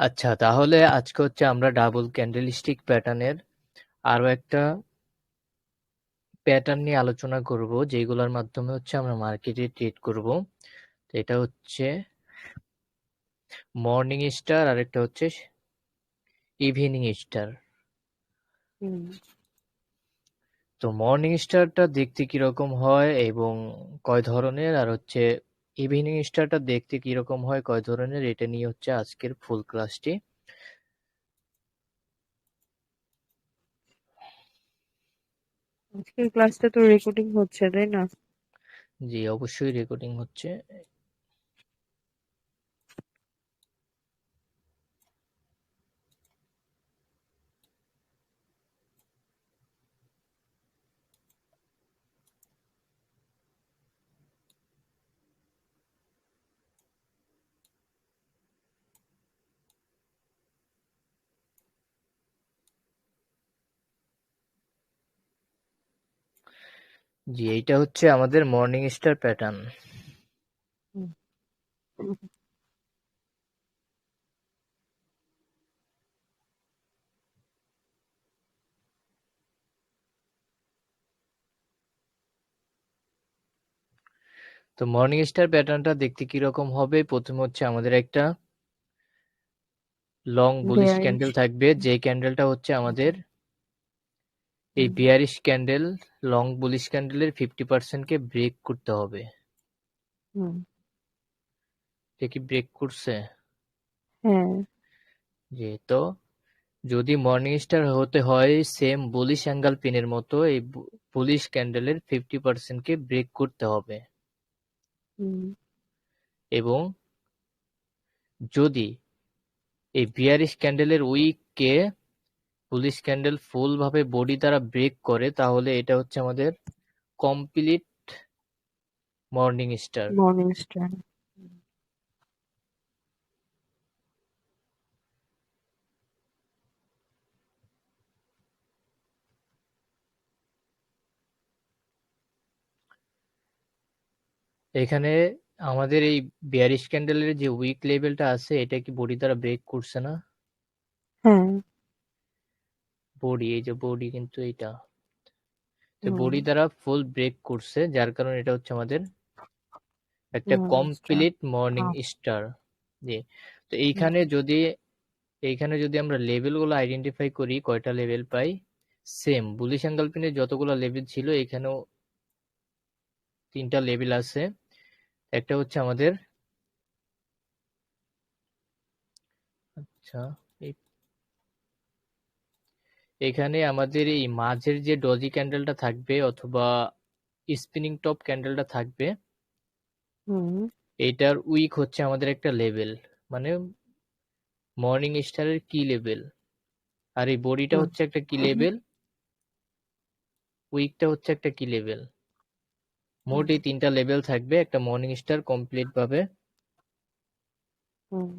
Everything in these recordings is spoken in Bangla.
আচ্ছা, তাহলে আজকে হচ্ছে আমরা ডাবল ক্যান্ডেলস্টিক প্যাটার্নের আরো একটা প্যাটার্ন নিয়ে আলোচনা করব, যেগুলোর মাধ্যমে হচ্ছে আমরা মার্কেটে ট্রেড করব। তো এটা হচ্ছে মর্নিং স্টার আর একটা হচ্ছে ইভিনিং স্টার। হুম। তো মর্নিং স্টারটা দেখতে কিরকম হয় এবং কয় ধরনের, আর হচ্ছে ইভিনিং স্টারটা দেখতে কিরকম হয় কয় ধরনের, এটা নিয়ে হচ্ছে আজকের ফুল ক্লাসটি। আজকের ক্লাসটা তো রেকর্ডিং হচ্ছে, তাই না? জি, অবশ্যই রেকর্ডিং হচ্ছে। জি, এইটা হচ্ছে আমাদের মর্নিং স্টার প্যাটার্ন। হুম। তো মর্নিং স্টার প্যাটার্নটা দেখতে কিরকম হবে, প্রথমে হচ্ছে আমাদের একটা লং বুলিশ বেয়ারিশ। ক্যান্ডেল থাকবে, যে ক্যান্ডেলটা হচ্ছে আমাদের এই হুম। বিয়ারিশ ক্যান্ডেল, লং বুলিশ ক্যান্ডেলের 50% কে ব্রেক করতে হবে। হুম। এটা কি ব্রেক করছে? হ্যাঁ। জি, তো যদি মর্নিং স্টার হতে হয় সেম বুলিশ অ্যাঙ্গেল পিনের মতো, এই বুলিশ ক্যান্ডেলের 50% কে ব্রেক করতে হবে। হুম। এবং যদি এই বিয়ারিশ ক্যান্ডেলের উইক কে বুলিশ ক্যান্ডেল ফুল ভাবে বডি দ্বারা ব্রেক করে, তাহলে এটা হচ্ছে আমাদের complete morning star. Morning star. এখানে আমাদের এই বিয়ারিশ ক্যান্ডেলের যে উইক লেভেলটা আছে, এটা কি বডি দ্বারা ব্রেক করছে না? হ্যাঁ। বডি, এই যে বডি কিন্তু এটা, তো হুম। বডি দ্বারা ফুল ব্রেক করছে, যার কারণে এটা হচ্ছে আমাদের একটা মর্নিং স্টার। কমপ্লিট মর্নিং হ্যাঁ। স্টার। জি, তো হুম। এইখানে যদি আমরা লেভেলগুলো আইডেন্টিফাই করি, কয়টা লেভেল পাই? সেম বুলিশ অ্যাঙ্গেল পিনের যতগুলো লেভেল ছিল, এখানেও 3টা লেভেল আছে। একটা হচ্ছে আমাদের, আচ্ছা, এখানে আমাদের এই মাঝের যে ডজি ক্যান্ডেলটা থাকবে অথবা স্পিনিং টপ ক্যান্ডেলটা থাকবে, হুম। এইটার উইক হচ্ছে আমাদের একটা লেভেল, মানে মর্নিং স্টারের কি লেভেল। আর এই বডিটা হুম। হচ্ছে একটা কি লেভেল, উইকটা হচ্ছে একটা কি লেভেল। মোট হুম। এই 3টা লেভেল থাকবে একটা মর্নিং স্টার কমপ্লিট ভাবে। হুম।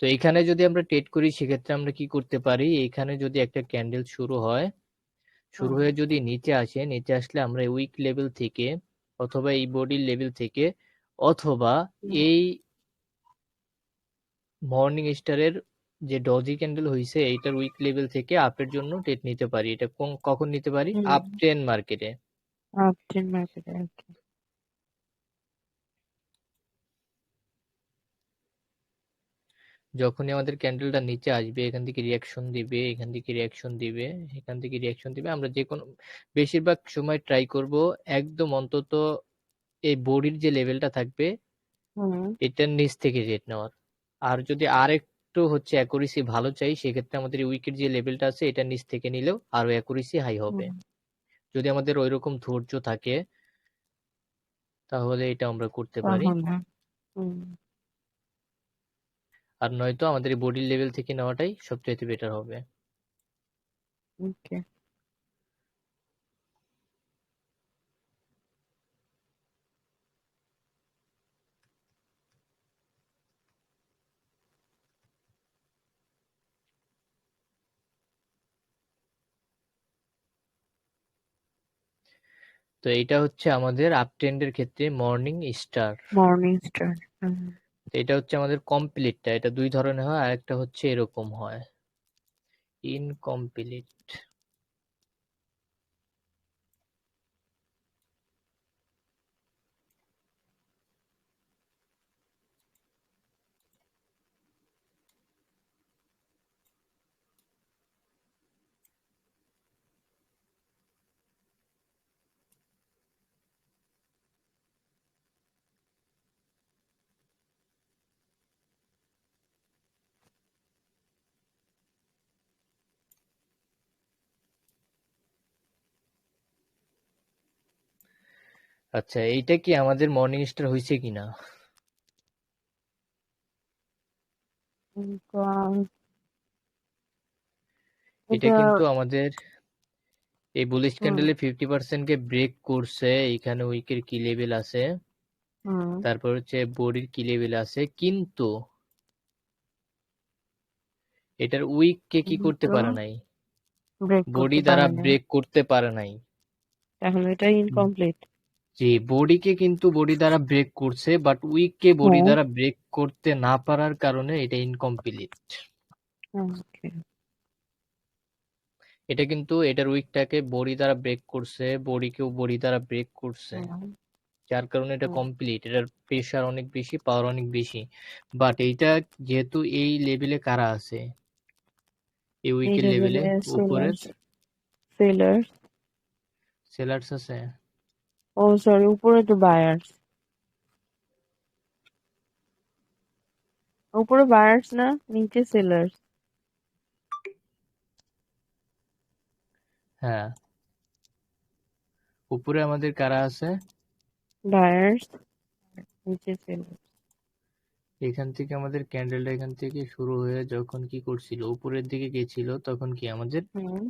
তো এখানে যদি আমরা ট্রেড করি, সেক্ষেত্রে আমরা কি করতে পারি, এখানে যদি একটা ক্যান্ডেল শুরু হয়, শুরু হুম। হয়ে যদি নিচে আসে, নিচে আসলে আমরা উইক লেভেল থেকে অথবা এই বডির লেভেল থেকে অথবা হুম। এই মর্নিং স্টারের যে ডজি ক্যান্ডেল হইছে এইটার উইক লেভেল থেকে আপের জন্য ট্রেড নিতে পারি। এটা কখন নিতে পারি? হুম। আপ ট্রেন মার্কেটে। আপট্রেন মার্কেটে আর কি। যখনই আমাদের ক্যান্ডেলটা নিচে আসবে, এখান থেকে রিয়াকশন দিবে, এখান থেকে রিয়াকশন দিবে, এখান থেকে রিয়াকশন দিবে, আমরা যে কোনো বেশিরভাগ সময় ট্রাই করব একদম অন্তত এই বডির যে লেভেলটা থাকবে হুম। এটার নিচ থেকে রেট নেওয়ার। আর যদি আর একটু হচ্ছে অ্যাকুরেসি ভালো চাই, সেক্ষেত্রে আমাদের উইকের যে লেভেলটা আছে এটার নিচ থেকে নিলেও আরো অ্যাকুরেসি হাই হবে। হুম। যদি আমাদের ওইরকম ধৈর্য থাকে, তাহলে এটা আমরা করতে পারি। তাহলে। হুম। আর নয়তো আমাদের এই বডির লেভেল থেকে নেওয়াটাই সবচাইতে বেটার হবে। ওকে। তো এটা হচ্ছে আমাদের আপ ট্রেন্ডের ক্ষেত্রে মর্নিং স্টার। Morning star. তো এটা হচ্ছে আমাদের কমপ্লিটটা, এটা দুই ধরনের হয়, আর একটা হচ্ছে এরকম হয় ইনকমপ্লিট। আচ্ছা, এইটা কি আমাদের মর্নিং স্টার হয়েছে কিনা? এটা এটা কিন্তু আমাদের এই বুলিশ হুম ক্যান্ডেলে 50% কে ব্রেক করছে। এখানে উইকের কি লেভেল আছে, হুম তারপর হচ্ছে বডির কি লেভেল আছে, কিন্তু এটার উইক কে কি করতে কিন্তু পারে নাই, ব্রেক বডি করতে দ্বারা পারে না, ব্রেক করতে পারে নাই। তাহলে এটা ইনকমপ্লিট। জি, বডিকে কিন্তু বডি দ্বারা ব্রেক করছে, বাট উইককে বডি হ্যাঁ। দ্বারা ব্রেক করতে না পারার কারণে এটা ইনকমপ্লিট। ওকে। এটা কিন্তু এটার উইকটাকে বডি দ্বারা ব্রেক করছে, বডিকেও বডি দ্বারা ব্রেক করছে, হুম যার কারণে এটা হুম। কমপ্লিট। এটার প্রেশার অনেক বেশি, পাওয়ার অনেক বেশি। বাট এইটা যেহেতু এই লেভেলে কারা আছে, এই এই উইকের লেভেলে লেভেলে উপরের সেলার্স, সেলার্স। সেলার্স আছে। ও সরি, উপরে তো বায়ার্স। উপরে বায়ার্স না, নিচে সেলার্স। হ্যাঁ, উপরে আমাদের কারা আছে, বায়ার্স, নিচে সেলার্স। এখান থেকে আমাদের ক্যান্ডেলটা এখান থেকে শুরু হয়ে যখন কি করছিল, উপরের দিকে গেছিল, তখন কি আমাদের হুম।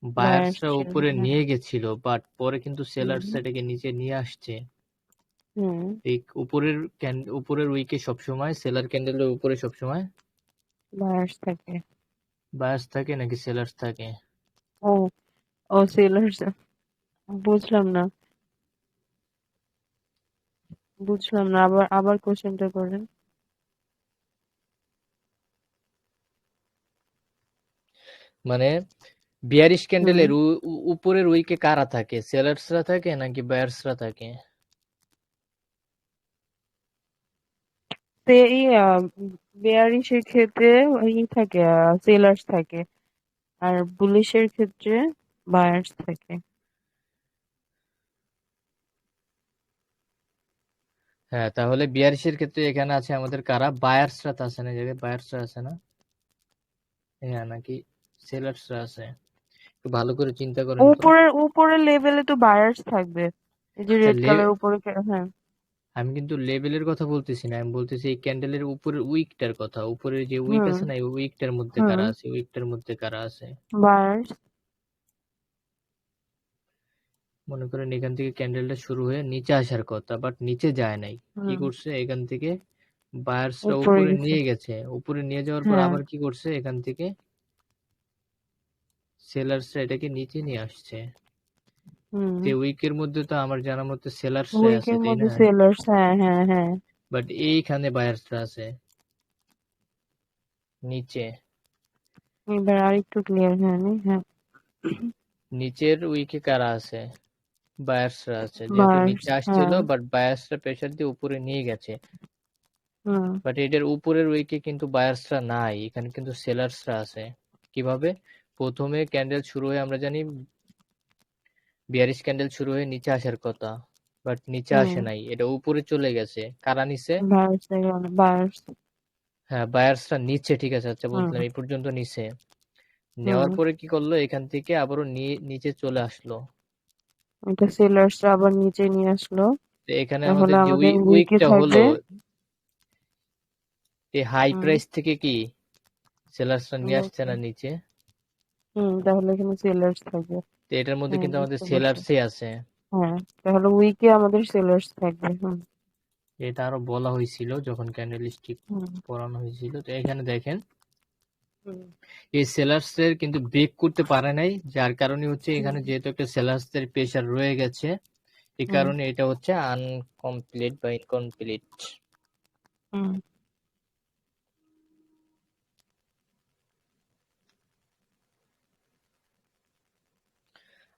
বায়ার্স বায়ার্সরা ছিল, উপরে হ্যাঁ। নিয়ে গেছিল, বাট পরে কিন্তু সেলার্স হুম এটাকে নিচে নিয়ে আসছে। হুম। এই উপরের উইকে সবসময় সেলার ক্যান্ডেলের উপরে সবসময় বায়ার্স থাকে। বায়ার্স থাকে নাকি সেলার্স থাকে? ও, ও সেলার্স। বুঝলাম না, বুঝলাম না, আবার আবার কোশ্চেনটা করেন। মানে বিয়ারিশ হুম। ক্যান্ডেলের উপরের উইকে কারা থাকে, সেলার্সরা থাকে নাকি বায়ার্সরা থাকে? এই বেয়ারিশের ক্ষেত্রে থাকে, সেলার্স থাকে। আর বুলিশের ক্ষেত্রে বায়ার্স থাকে। হ্যাঁ, তাহলে বিয়ারিশের ক্ষেত্রে এখানে আছে আমাদের কারা, বায়ার্সরা তো আছে না, এই জায়গায় বায়ার্সরা আছে না? হ্যাঁ, নাকি সেলার্সরা আছে? একটু ভালো করে চিন্তা করেন তো। উপরের উপরের লেভেলে তো বায়ার্স থাকবে। এই যে আচ্ছা, রেড কালার উপরে হ্যাঁ। আমি কিন্তু লেভেলের কথা বলতেছি না, আমি বলতেছি এই ক্যান্ডেলের উপরের উইকটার কথা। উপরের যে উইক হুম আছে না, এই উইকটার মধ্যে হুম। কারা আছে, উইকটার মধ্যে কারা আছে। বায়ার্স। মনে করেন এখান থেকে ক্যান্ডেলটা শুরু হয়ে নিচে আসার কথা, বাট নিচে যায় নাই। কি হুম। করছে, এখান থেকে বায়ার্সরা উপরে উপরে গেছে। নিয়ে গেছে। উপরে নিয়ে যাওয়ার পর হ্যাঁ। আবার কি করছে, এখান থেকে সেলার্সরা এটাকে নিচে নিয়ে আসছে। হুম। যে উইকের মধ্যে তো আমার জানা মতে সেলার্সরাই আছে, উইকের তাই মধ্যে না? সেলার্স, হ্যাঁ হ্যাঁ হ্যাঁ। বাট এইখানে বায়ার্সরা আছে নিচে। এবার আর একটু ক্লিয়ার হয়নি, হ্যাঁ। নিচের উইকে কারা আছে, বায়ার্সরা আছে। যেহেতু বায়ার্স, নিচে আসছিল, হ্যাঁ। বাট বায়ার্সরা প্রেসার দিয়ে উপরে নিয়ে গেছে। হুম বাট এটার উপরের উইকে কিন্তু বায়ার্সরা নাই, এখানে কিন্তু সেলার্সরা আছে। কিভাবে? প্রথমে ক্যান্ডেল শুরু হয়ে আমরা জানি বিয়ারিশ ক্যান্ডেল শুরু হয়ে নিচে আসার কথা, বাট নিচে হুম। আসে নাই, এটা উপরে চলে গেছে। কারা নিচে? Buyers, buyers. হ্যাঁ, বায়ার্সরা নিচে, ঠিক আছে, আচ্ছা হুম বুঝলাম, এই পর্যন্ত নিচে। হুম। নেওয়ার পরে কি করলো, এখান থেকে আবারও নিচে চলে আসলো। এটা সেলার্সরা আবার নিচে নিয়ে আসলো। তো এখানে তাহলে আমাদের যে আমাদের উইকে উইকটা হলো, থাকবে। এই হাই হুম প্রাইস থেকে কি সেলার্সরা নিয়ে আসছে ওকে। না নিচে? হুম, তাহলে এখানে সেলার্স থাকবে। তো এটার মধ্যে হ্যাঁ, কিন্তু আমাদের বুঝতে পারছি। সেলার্সই আছে। হ্যাঁ, তাহলে উইকে আমাদের সেলার্স থাকবে। হুম এটা আরো বলা হয়েছিল যখন ক্যান্ডেল স্টিক হুম পড়ানো হয়েছিল। তো এখানে দেখেন এই সেলার্সের কিন্তু ব্রেক করতে পারে নাই, যার কারণে হচ্ছে এখানে যেহেতু একটা সেলার্সের প্রেসার রয়ে গেছে, এই কারণে এটা হচ্ছে আনকমপ্লিট বা ইনকমপ্লিট।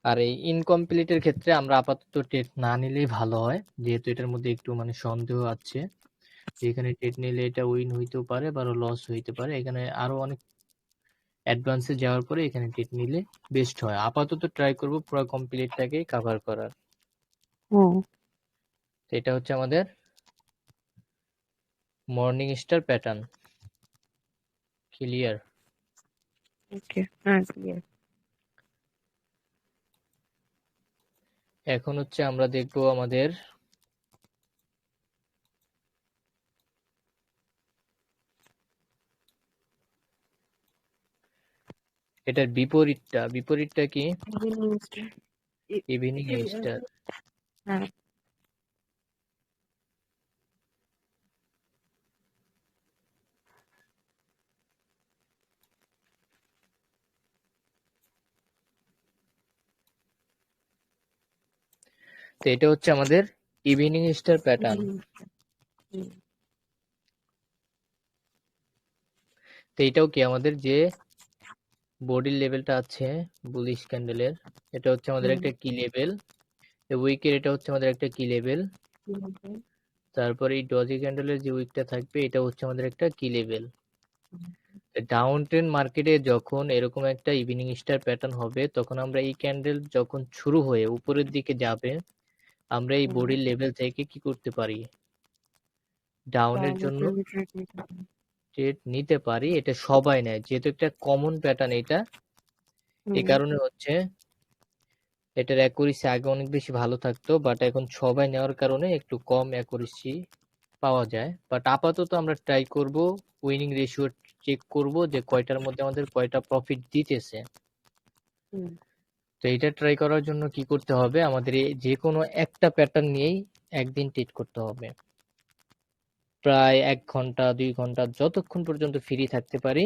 আর এই ইনকমপ্লিটের ক্ষেত্রে আমরা আপাতত টেট না নিলেই ভালো হয়, যেহেতু এটার মধ্যে একটু মানে সন্দেহ আছে। এখানে টেট নিলে এটা উইন হইতেও পারে বা লস হইতে পারে, এখানে আরো অনেক অ্যাডভান্সে যাওয়ার পরে এখানে টেট নিলে বেস্ট হয়। আপাতত ট্রাই করব পুরো কমপ্লিটটাকে কভার করার। তো এটা হচ্ছে আমাদের মর্নিং স্টার প্যাটার্ন। ক্লিয়ার? ওকে, হ্যাঁ ক্লিয়ার। এখন হচ্ছে আমরা দেখব আমাদের এটার বিপরীতটা কি? Evening star. হ্যাঁ, তো এটা হচ্ছে আমাদের ইভিনিং স্টার প্যাটার্ন। তো এটাও কি আমাদের যে বডির লেভেলটা আছে বুলিশ ক্যান্ডেলের, এটা হচ্ছে আমাদের একটা কি লেভেল, উইকের এটা হচ্ছে আমাদের একটা কি লেভেল, তারপরে এই ডজি ক্যান্ডেলের যে উইকটা থাকবে এটা হচ্ছে আমাদের একটা কি লেভেল। ডাউন ট্রেন্ড মার্কেটে যখন এরকম একটা ইভিনিং স্টার প্যাটার্ন হবে, তখন আমরা এই ক্যান্ডেল যখন শুরু হয়ে উপরের দিকে যাবে, আমরা এই বডির লেভেল থেকে কি করতে পারি, ডাউনের জন্য ট্রেড নিতে পারি। এটা সবাই নেয় যেহেতু একটা কমন প্যাটার্ন এটা, এই কারণে হচ্ছে এটার অ্যাকুরেসি আগে অনেক বেশি ভালো থাকতো, বাট এখন সবাই নেওয়ার কারণে একটু কম অ্যাকুরেসি পাওয়া যায়। বাট আপাতত আমরা ট্রাই করব উইনিং রেশিও চেক করব যে কয়টার মধ্যে আমাদের কয়টা প্রফিট দিতেছে। তো এটা ট্রাই করার জন্য কি করতে হবে, আমাদের যে কোনো একটা প্যাটার্ন নিয়েই একদিন ট্রেড করতে হবে, প্রায় 1 ঘন্টা 2 ঘন্টা যতক্ষণ পর্যন্ত ফ্রি থাকতে পারি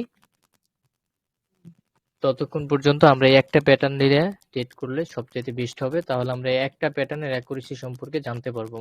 ততক্ষণ পর্যন্ত আমরা এই একটা প্যাটার্ন নিয়ে ট্রেড করলে সবচেয়ে বেস্ট হবে। তাহলে আমরা এই একটা প্যাটার্নের অ্যাকুরেসি সম্পর্কে জানতে পারবো।